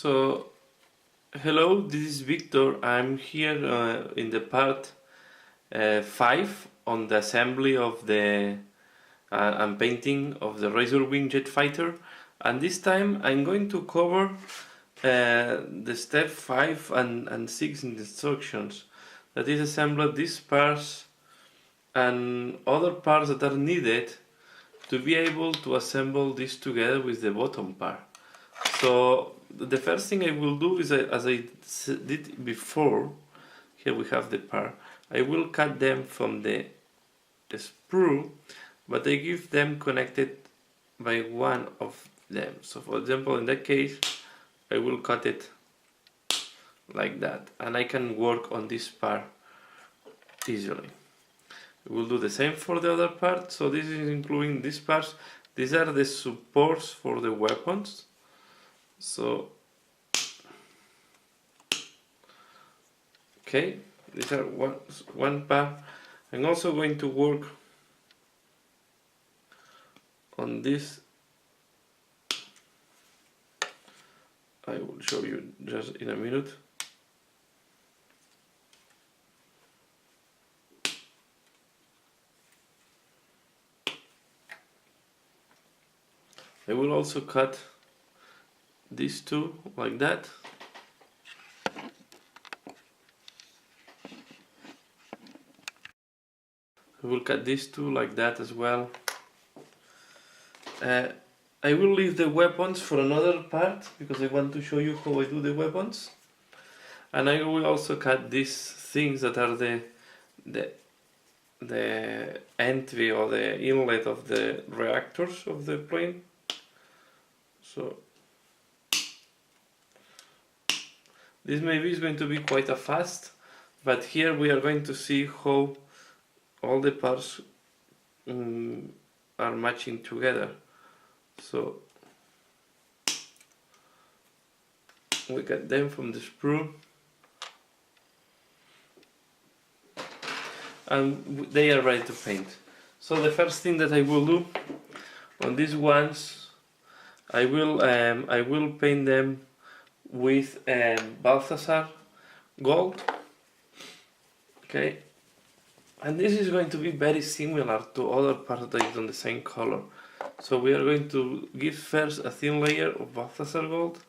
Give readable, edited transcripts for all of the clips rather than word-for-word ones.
So, hello, this is Victor. I'm here in the part 5 on the assembly of the and painting of the Razorwing Jetfighter, and this time I'm going to cover the step 5 and 6 in the instructions, that is assemble these parts and other parts that are needed to be able to assemble this together with the bottom part. So the first thing I will do is, as I did before, here we have the part, I will cut them from the sprue, but I give them connected by one of them. So for example, in that case, I will cut it like that, and I can work on this part easily. We'll do the same for the other part. So this is including these parts. These are the supports for the weapons. So, okay, these are one part. I'm also going to work on this. I will show you just in a minute. I will also cut these two like that. I will cut these two like that as well. I will leave the weapons for another part because I want to show you how I do the weapons. And I will also cut these things that are the entry or the inlet of the reactors of the plane. So this maybe is going to be quite a fast, but here we are going to see how all the parts are matching together. So we got them from the sprue, and they are ready to paint. So the first thing that I will do on these ones, I will paint them with Balthasar gold. Okay, and this is going to be very similar to other parts that is on the same color. So we are going to give first a thin layer of Balthasar gold.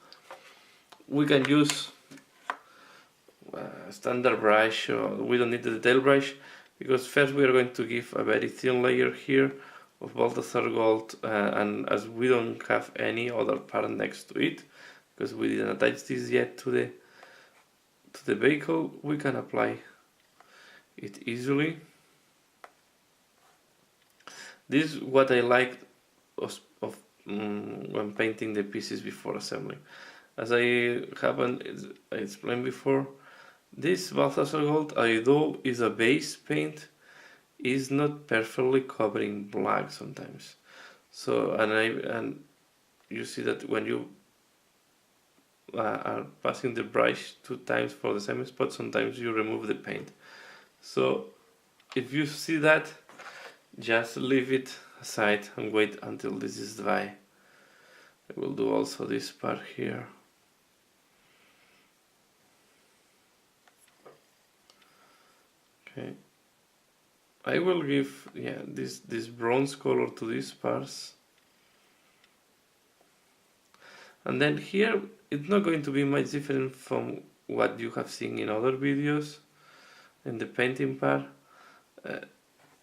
We can use a standard brush, or we don't need the detail brush, because first we are going to give a very thin layer here of Balthasar gold, and as we don't have any other part next to it, because we didn't attach this yet to the vehicle, we can apply it easily. This is what I liked of when painting the pieces before assembling. As I explained before, this Balthasar gold, although is a base paint, is not perfectly covering black sometimes. So and you see that when you are passing the brush 2 times for the same spot, sometimes you remove the paint. So if you see that, just leave it aside and wait until this is dry. I will do also this part here. Okay, I will give this bronze color to these parts, and then here it's not going to be much different from what you have seen in other videos in the painting part.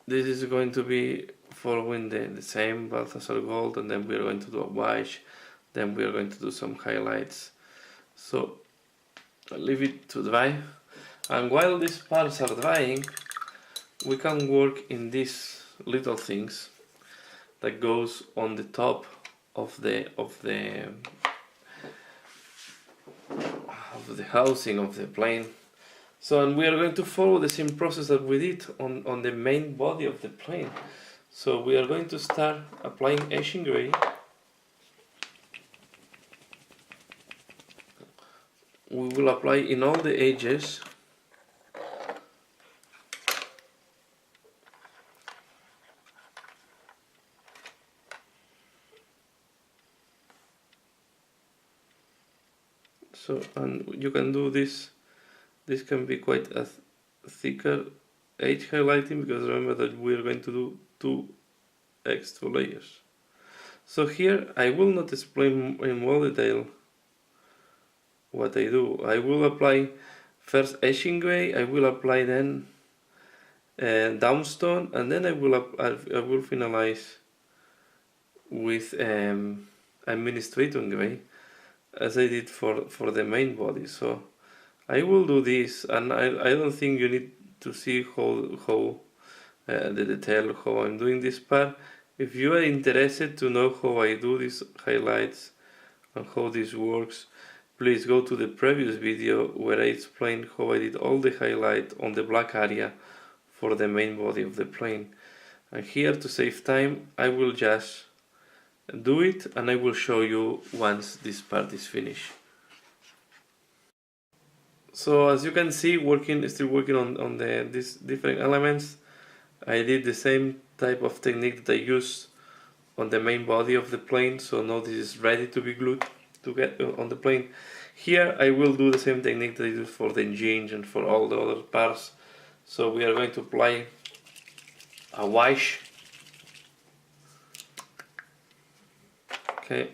This is going to be following the same Balthasar gold, and then we are going to do a wash, then we are going to do some highlights. So I'll leave it to dry, and while these parts are drying, we can work in these little things that goes on the top of the housing of the plane. So, and we are going to follow the same process that we did on the main body of the plane. So we are going to start applying Ashen Gray. We will apply in all the edges. So, and you can do this. This can be quite a thicker edge highlighting, because remember that we are going to do 2 extra layers. So here I will not explain in more detail what I do. I will apply first Ashen Gray, I will apply then Downstone, and then I will finalize with Administrator Gray, as I did for the main body. So I will do this, and I don't think you need to see how the detail how I'm doing this part. If you are interested to know how I do these highlights and how this works, please go to the previous video where I explained how I did all the highlight on the black area for the main body of the plane. And here, to save time, I will just do it, and I will show you once this part is finished. So as you can see, still working on these different elements. I did the same type of technique that I used on the main body of the plane, so now this is ready to be glued to get on the plane. Here I will do the same technique that I did for the engine and for all the other parts. So we are going to apply a wash. Okay,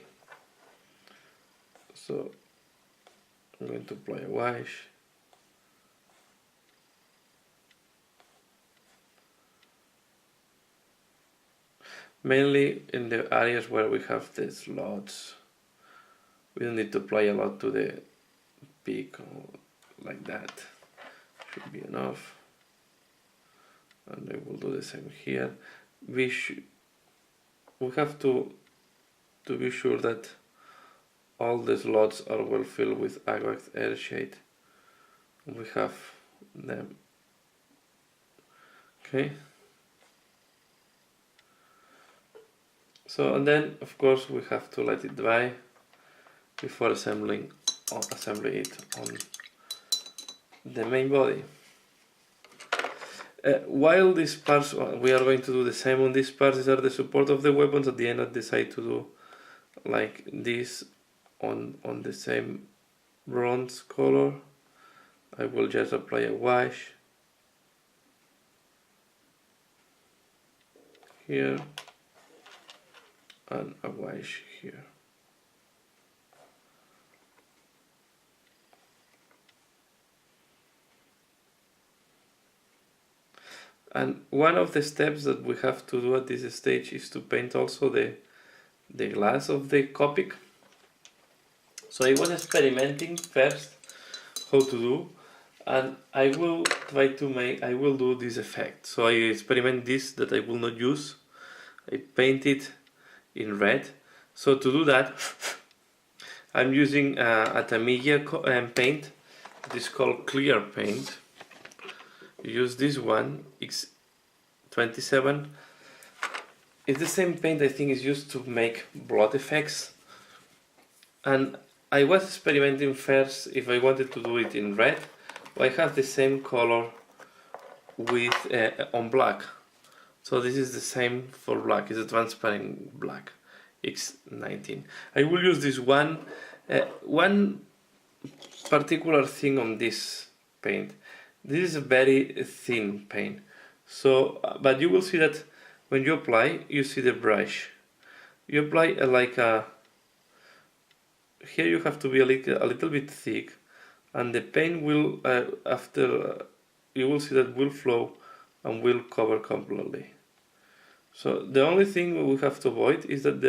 so I'm going to apply a wash. Mainly in the areas where we have the slots. We don't need to apply a lot to the peak like that. Should be enough. And I will do the same here. We have to be sure that all the slots are well filled with aqueous air shade. We have them. Okay. So, and then of course we have to let it dry before assembling it on the main body. While these parts, we are going to do the same on these parts. These are the support of the weapons. At the end I decide to do like this on the same bronze color. I will just apply a wash here and a wash here. And one of the steps that we have to do at this stage is to paint also the glass of the cockpit. So I was experimenting first how to do, and I will try to I will do this effect. So I experiment this that I will not use. I paint it in red. So to do that, I'm using a Tamiya paint. It is called clear paint. Use this one, X27. It's the same paint I think is used to make blood effects. And I was experimenting first if I wanted to do it in red. I have the same color with on black. So this is the same for black. It's a transparent black, X19. I will use this one particular thing on this paint. This is a very thin paint. So, but you will see that when you apply, you see the brush. You apply like a. Here you have to be a little bit thick, and the paint will after you will see that will flow and will cover completely. So the only thing we have to avoid is that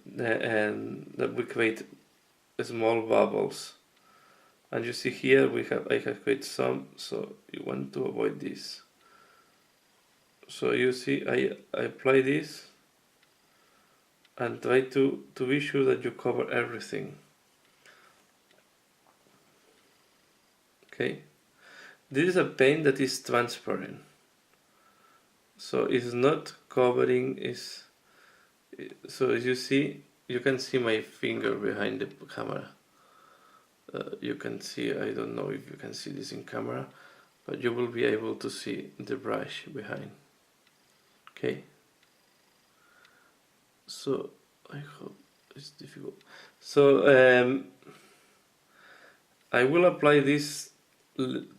that we create small bubbles. And you see here I have created some, so you want to avoid this. So you see I apply this and try to be sure that you cover everything. Okay, this is a paint that is transparent, so it's not covering. So as you see, you can see my finger behind the camera. You can see, I don't know if you can see this in camera, but you will be able to see the brush behind. Okay, so I hope it's difficult. So I will apply this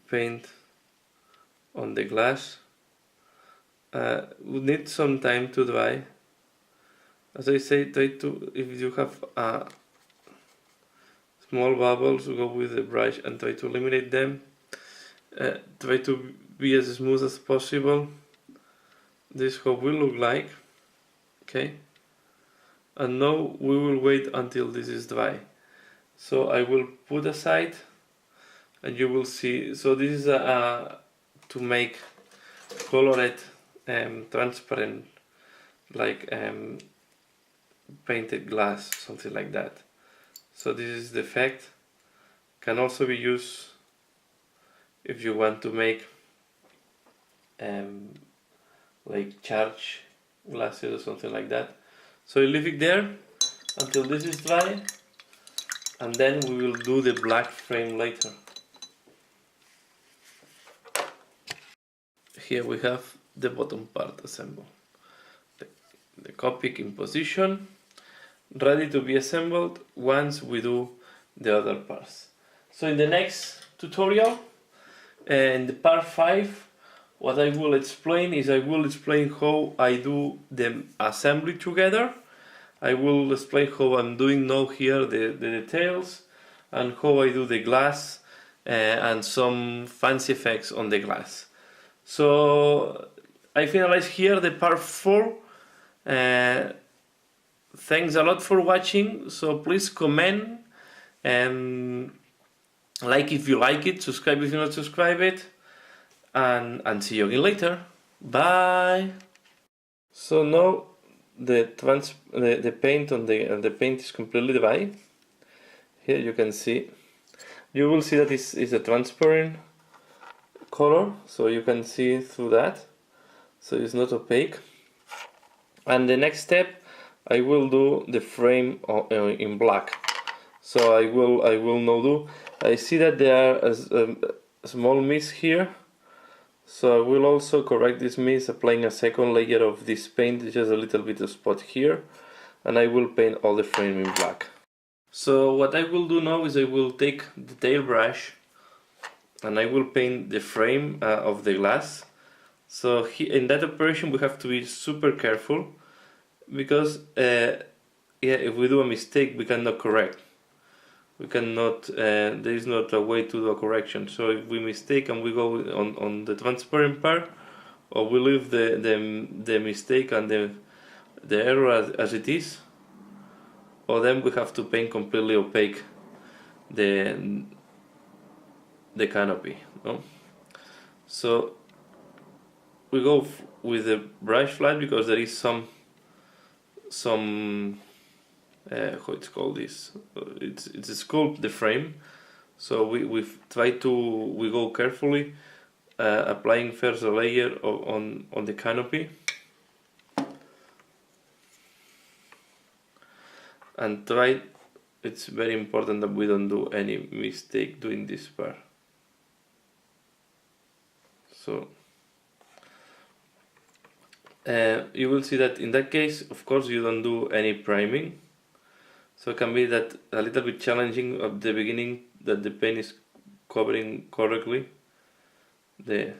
paint on the glass. We need some time to dry. As I say, try to, if you have small bubbles, go with the brush and try to eliminate them. Try to be as smooth as possible. This is how it will look like. Okay. And now we will wait until this is dry. So I will put aside, and you will see. So this is to make colored transparent, like painted glass, something like that. So this is the effect. Can also be used if you want to make like charge glasses or something like that. So you leave it there until this is dry, and then we will do the black frame later. Here we have the bottom part assembled. The cockpit in position, ready to be assembled once we do the other parts. So in the next tutorial, in the part 5, what I will explain is I will explain how I do the assembly together. I will explain how I'm doing now here the details, and how I do the glass and some fancy effects on the glass. So I finalize here the part 4. Thanks a lot for watching. So please comment and like if you like it, subscribe if you not subscribe it, and see you again later. Bye. So now the paint on the paint is completely dry. Here you can see. You will see that it's a transparent color, so you can see through that. So it's not opaque. And the next step, I will do the frame in black. So I will now do. I see that there are a small miss here. So I will also correct this miss, applying a second layer of this paint, just a little bit of spot here, and I will paint all the frame in black. So what I will do now is I will take the tail brush and I will paint the frame of the glass. So in that operation we have to be super careful, because if we do a mistake we cannot correct. We cannot, there is not a way to do a correction. So if we mistake and we go on the transparent part, or we leave the mistake and the error as it is, or then we have to paint completely opaque the canopy. No? So we go with the brush flat, because there is some how it's called this, it's a sculpt the frame. So we go carefully, applying first a layer on the canopy, and it's very important that we don't do any mistake doing this part. So you will see that in that case, of course, you don't do any priming. So it can be that a little bit challenging at the beginning, that the paint is covering correctly the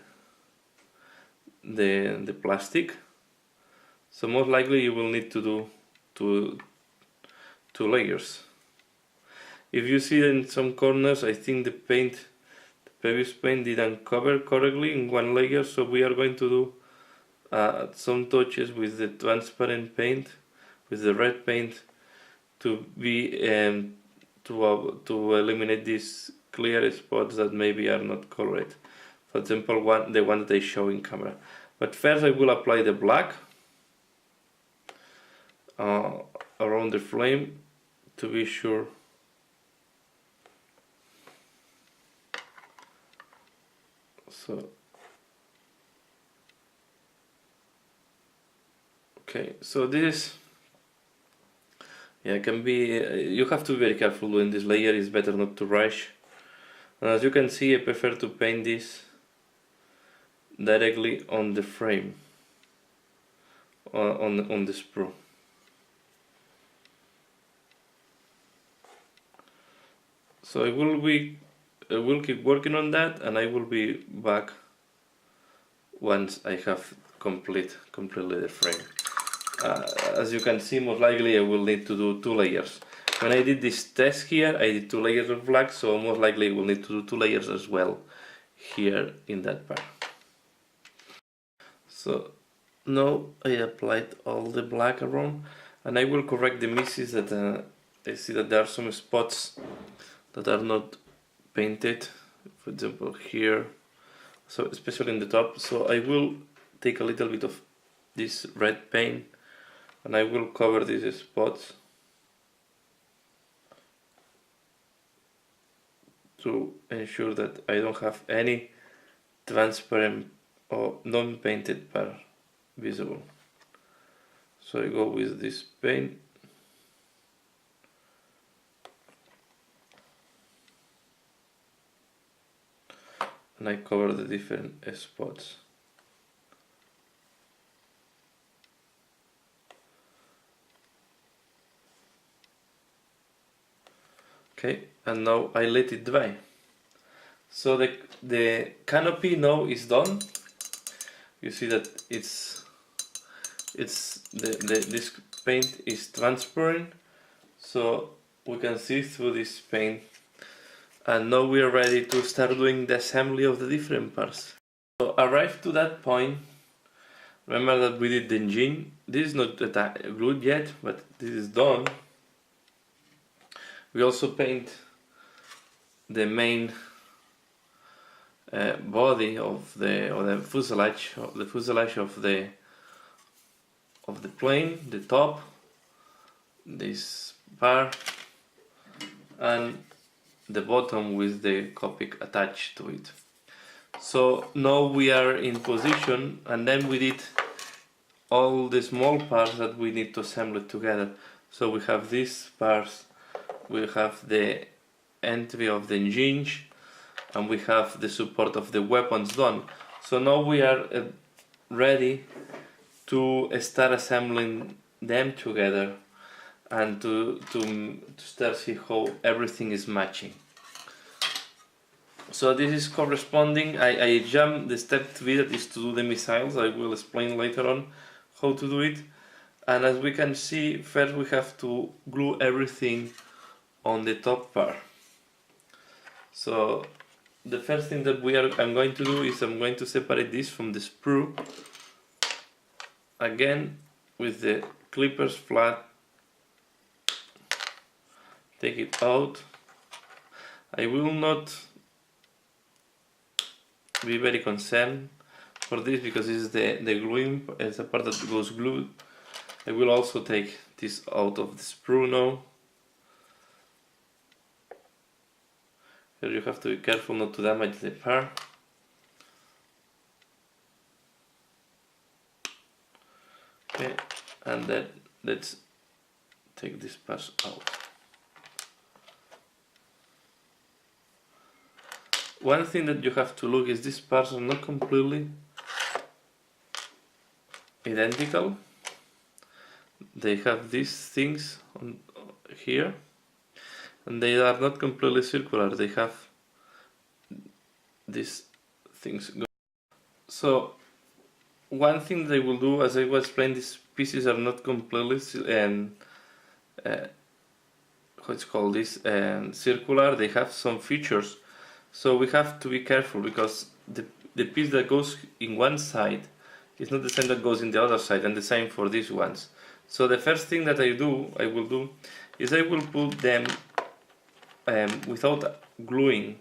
plastic. So most likely you will need to do two layers. If you see in some corners, I think the previous paint didn't cover correctly in one layer, so we are going to do some touches with the transparent paint, with the red paint, to be to eliminate these clear spots that maybe are not colored. For example, the one that I show in camera. But first I will apply the black around the flame to be sure. So okay, so this can be, you have to be very careful doing this layer. It's better not to rush. And as you can see, I prefer to paint this directly on the frame, on the sprue. So I will be will keep working on that, and I will be back once I have completely the frame. As you can see, most likely I will need to do 2 layers. When I did this test here, I did 2 layers of black, so most likely I will need to do 2 layers as well here in that part. So now I applied all the black around, and I will correct the misses that I see that there are some spots that are not painted, for example here, so especially in the top. So I will take a little bit of this red paint and I will cover these spots to ensure that I don't have any transparent or non-painted part visible. So I go with this paint and I cover the different spots. Okay, and now I let it dry. So the canopy now is done. You see that this paint is transparent, so we can see through this paint. And now we are ready to start doing the assembly of the different parts. So arrived to that point. Remember that we did the engine. This is not glued yet, but this is done. We also paint the main body of the fuselage of the plane, the top, this part, and the bottom with the cockpit attached to it. So now we are in position, and then we did all the small parts that we need to assemble together. So we have these parts, we have the entry of the engines, and we have the support of the weapons done. So now we are ready to start assembling them together and to start see how everything is matching. So this is corresponding. I jumped the step 3, that is to do the missiles. I will explain later on how to do it. And as we can see, first we have to glue everything on the top part. So the first thing that I'm going to do is I'm going to separate this from the sprue. Again, with the clippers flat, take it out. I will not be very concerned for this because this is the gluing, it's a part that goes glued. I will also take this out of the sprue now. Here you have to be careful not to damage the part. Okay, and then let's take this part out. One thing that you have to look is these parts are not completely identical. They have these things on here, and they are not completely circular. They have these things. So one thing they will do, as I will explain, these pieces are not completely what's called this circular. They have some features. So we have to be careful because the piece that goes in one side is not the same that goes in the other side, and the same for these ones. So the first thing that I will do is I will put them without gluing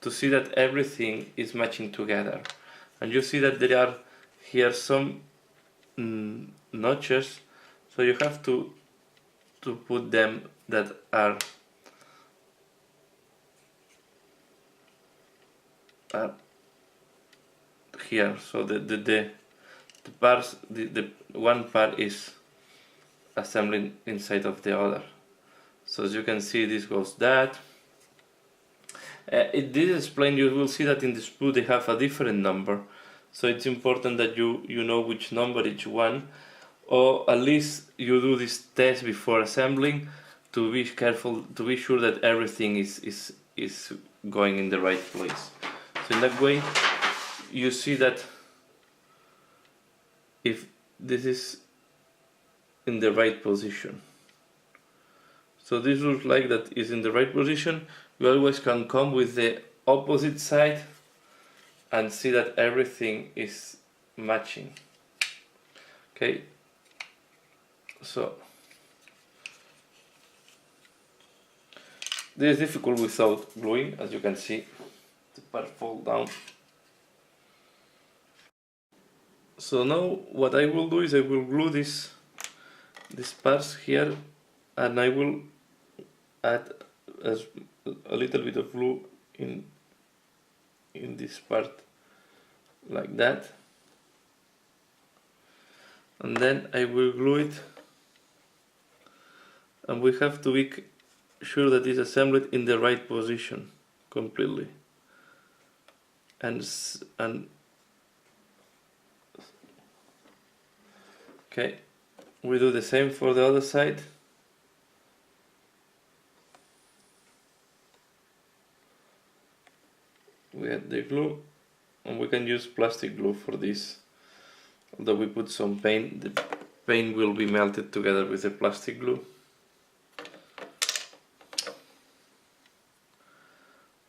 to see that everything is matching together. And you see that there are here some notches, so you have to put them that are here. So the parts, the one part is assembling inside of the other. So as you can see, this goes that. It did explain, you will see that in the sprue they have a different number. So it's important that you know which number each one, or at least you do this test before assembling to be careful, to be sure that everything is going in the right place. So in that way you see that if this is in the right position, so this looks like that is in the right position, you always can come with the opposite side and see that everything is matching. Okay, so this is difficult without gluing, as you can see the part fall down. So now what I will do is I will glue these parts here, and I will add a little bit of glue in this part like that, and then I will glue it, and we have to be sure that it's assembled in the right position completely, and okay, we do the same for the other side. We add the glue, and we can use plastic glue for this. Although we put some paint, the paint will be melted together with the plastic glue.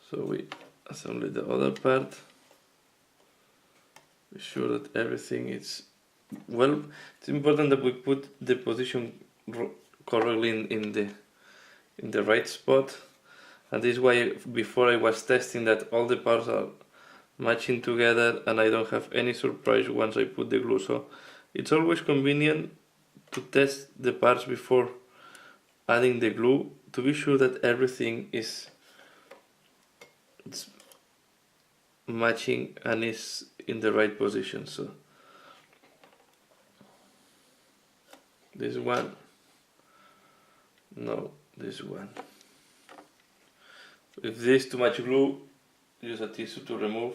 So we assemble the other part. Be sure that everything is well. It's important that we put the position correctly in the right spot. And this is why before I was testing that all the parts are matching together and I don't have any surprise once I put the glue. So it's always convenient to test the parts before adding the glue to be sure that everything is matching and is in the right position. So this one, no, this one. If there is too much glue, use a tissue to remove.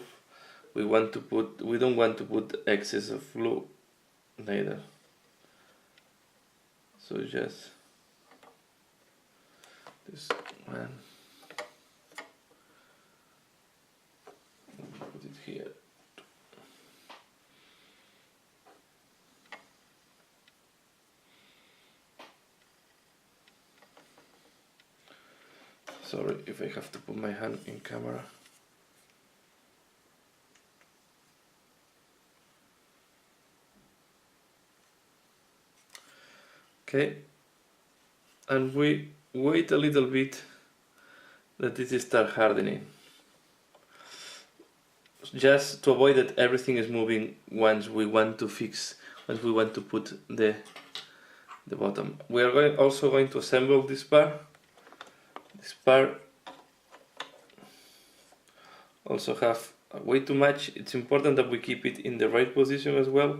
We don't want to put excess of glue neither. So just this one. Put it here. Sorry if I have to put my hand in camera. Okay, and we wait a little bit that it start hardening, just to avoid that everything is moving once we want to put the bottom. We are also going to assemble this part. This part also have a way too much. It's important that we keep it in the right position as well.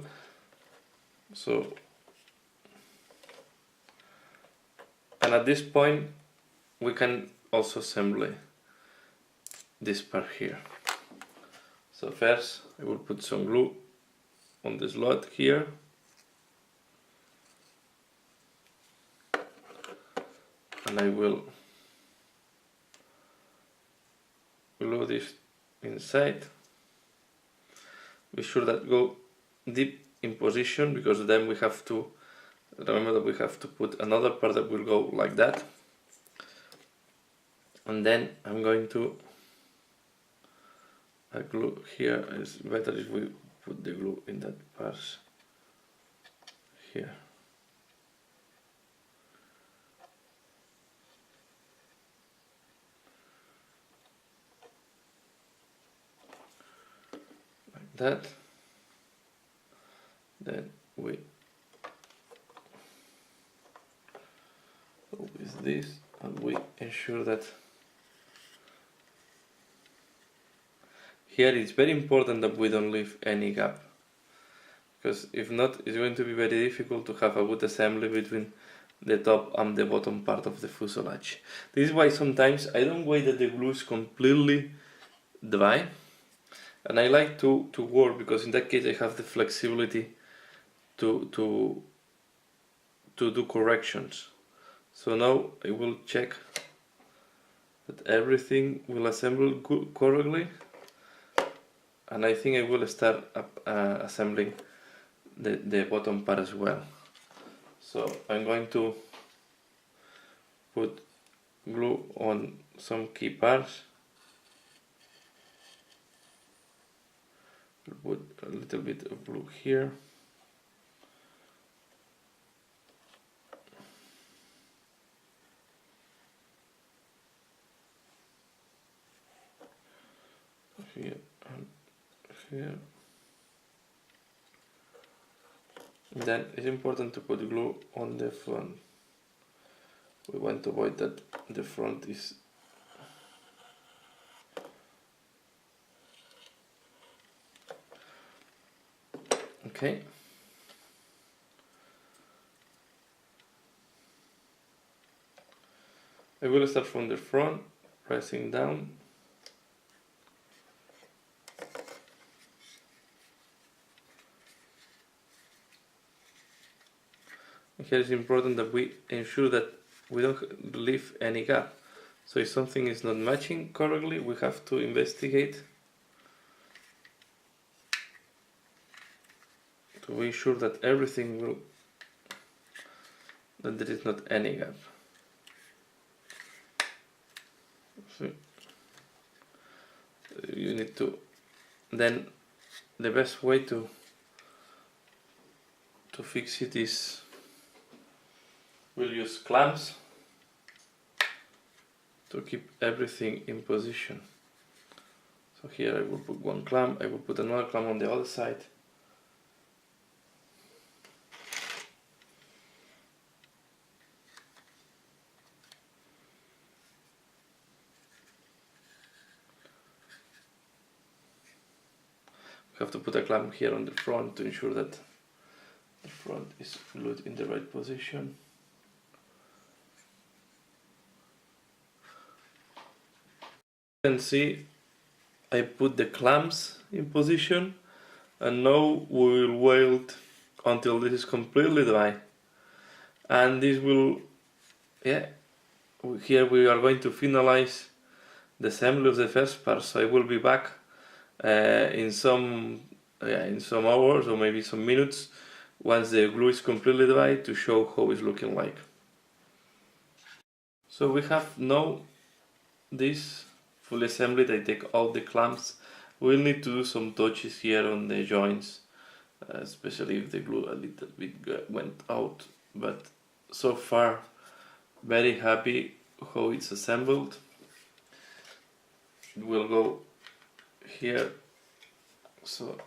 So, and at this point we can also assemble this part here. So first I will put some glue on the slot here, and I will glue this inside. Be sure that go deep in position, because then we have to remember that we have to put another part that will go like that. And then I'm going to glue here. It's better if we put the glue in that part here. Like that. Then we go with this, and we ensure that here it's very important that we don't leave any gap, because if not, it's going to be very difficult to have a good assembly between the top and the bottom part of the fuselage. This is why sometimes I don't wait that the glue is completely dry, and I like to work, because in that case I have the flexibility to do corrections. So now I will check that everything will assemble correctly, and I think I will start assembling the bottom part as well. So I'm going to put glue on some key parts. Put a little bit of glue here. Here and here. Then it's important to put glue on the front. We want to avoid that the front is okay. I will start from the front, pressing down. Here it's important that we ensure that we don't leave any gap. So if something is not matching correctly, we have to investigate to be sure that everything will, that there is not any gap. So you need to, then the best way to fix it is we'll use clamps to keep everything in position. So here I will put one clamp, I will put another clamp on the other side. We have to put a clamp here on the front to ensure that the front is glued in the right position. You can see I put the clamps in position, and now we will wait until this is completely dry, and this will, yeah, here we are going to finalize the assembly of the first part. So I will be back in some hours or maybe some minutes once the glue is completely dry to show how it's looking like. So we have now this fully assembled. I take out the clamps. We'll need to do some touches here on the joints, especially if the glue a little bit went out, but so far very happy how it's assembled. It will go here, so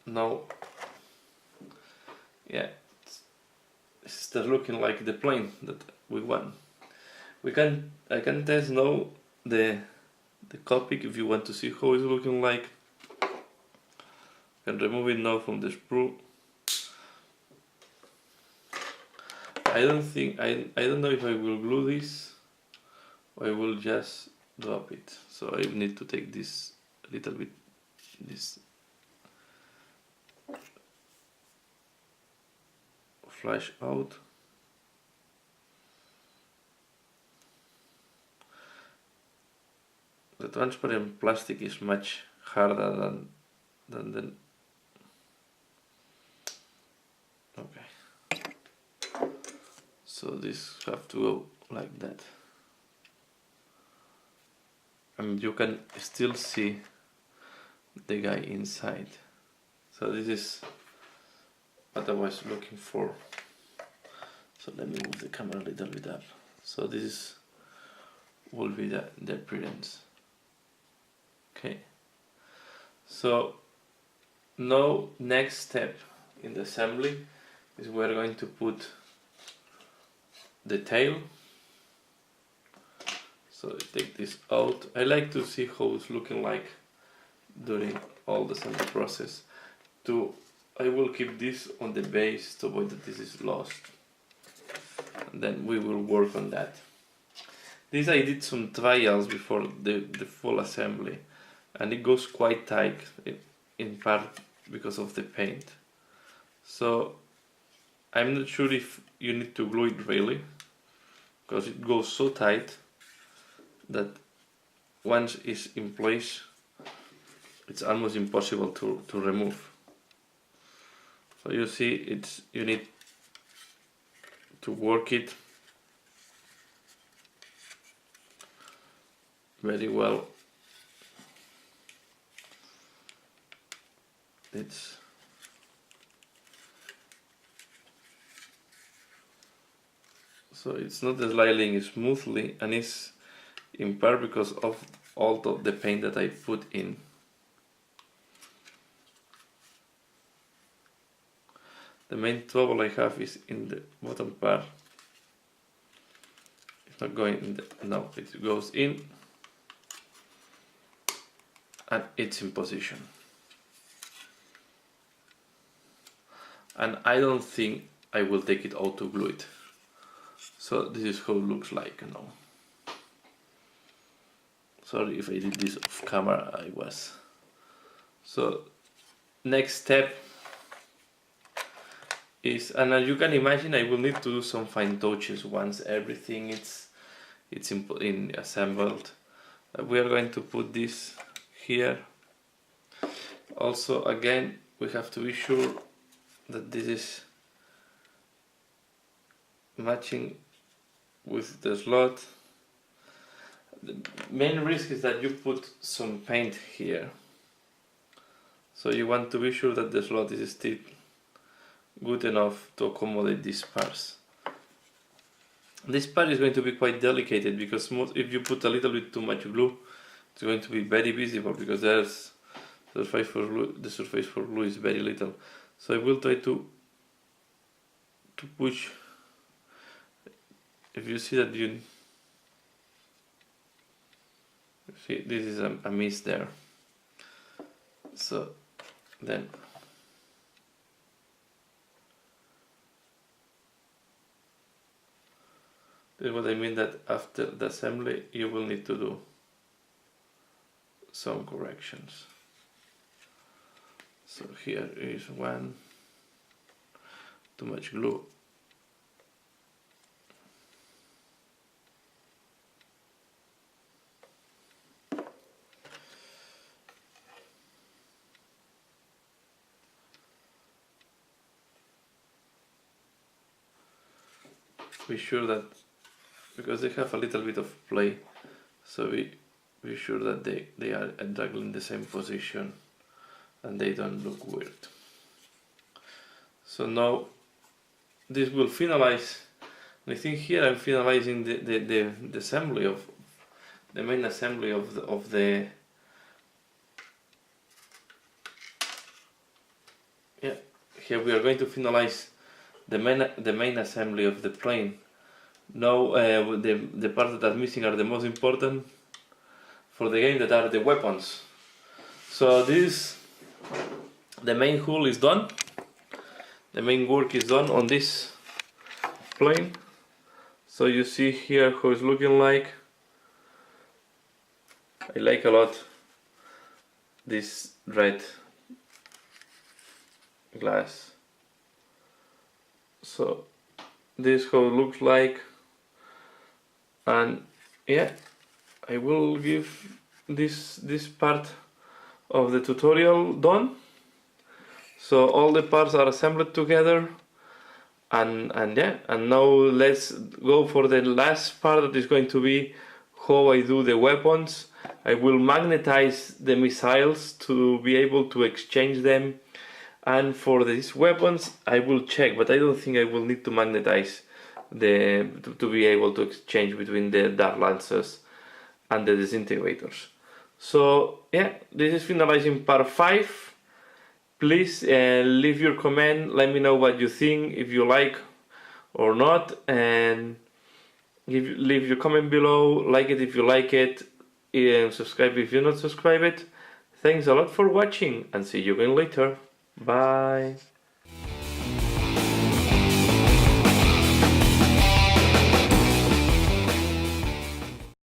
now, yeah, it's looking like the plane that we want. I can test now the Cockpit if you want to see how it's looking like. I can remove it now from the sprue. I don't know if I will glue this or I will just drop it. So I need to take this a little bit, this flash out. The transparent plastic is much harder than the. Okay. So this have to go like that. And you can still see the guy inside. So this is what I was looking for. So let me move the camera a little bit up. So this will be the appearance. Okay. So now next step in the assembly is we're going to put the tail. So I take this out. I like to see how it's looking like during all the assembly process. I will keep this on the base to avoid that this is lost. And then we will work on that. This I did some trials before the full assembly, and it goes quite tight in part because of the paint. So I'm not sure if you need to glue it really, because it goes so tight. that once it's in place, it's almost impossible to remove. So you see, you need to work it very well. So it's not sliding smoothly, and it's in part because of all of the paint that I put in. The main trouble I have is in the bottom part. It's not going in no, it goes in and it's in position. And I don't think I will take it out to glue it. So this is how it looks like now. Sorry if I did this off camera, I was. So next step is, and as you can imagine, I will need to do some fine touches once everything it's assembled. We are going to put this here. Also, again, we have to be sure that this is matching with the slot. The main risk is that you put some paint here, so you want to be sure that the slot is still good enough to accommodate these parts. This part is going to be quite delicate because if you put a little bit too much glue, it's going to be very visible because the surface for glue is very little. So I will try to push. If you see that you see, this is a miss there. So then this is what I mean, that after the assembly you will need to do some corrections. So here is one, too much glue. Be sure that, because they have a little bit of play, so be sure that they are exactly in the same position and they don't look weird. So now this will finalize. I think here I'm finalizing the assembly of the main assembly of the yeah. Here we are going to finalize the main assembly of the plane. Now the parts that are missing are the most important for the game, that are the weapons. So the main hull is done. The main work is done on this plane. So you see here how it's looking like. I like a lot this red glass. So this is how it looks like, and yeah, I will give this part of the tutorial done. So all the parts are assembled together, and yeah, and now let's go for the last part, that is going to be how I do the weapons. I will magnetize the missiles to be able to exchange them. And for these weapons I will check, but I don't think I will need to magnetize to be able to exchange between the Dark Lancers and the Disintegrators. So yeah, this is finalizing part 5. Please leave your comment, let me know what you think, if you like or not, and leave your comment below, like it if you like it, and subscribe if you're not subscribed. Thanks a lot for watching, and see you again later. Bye.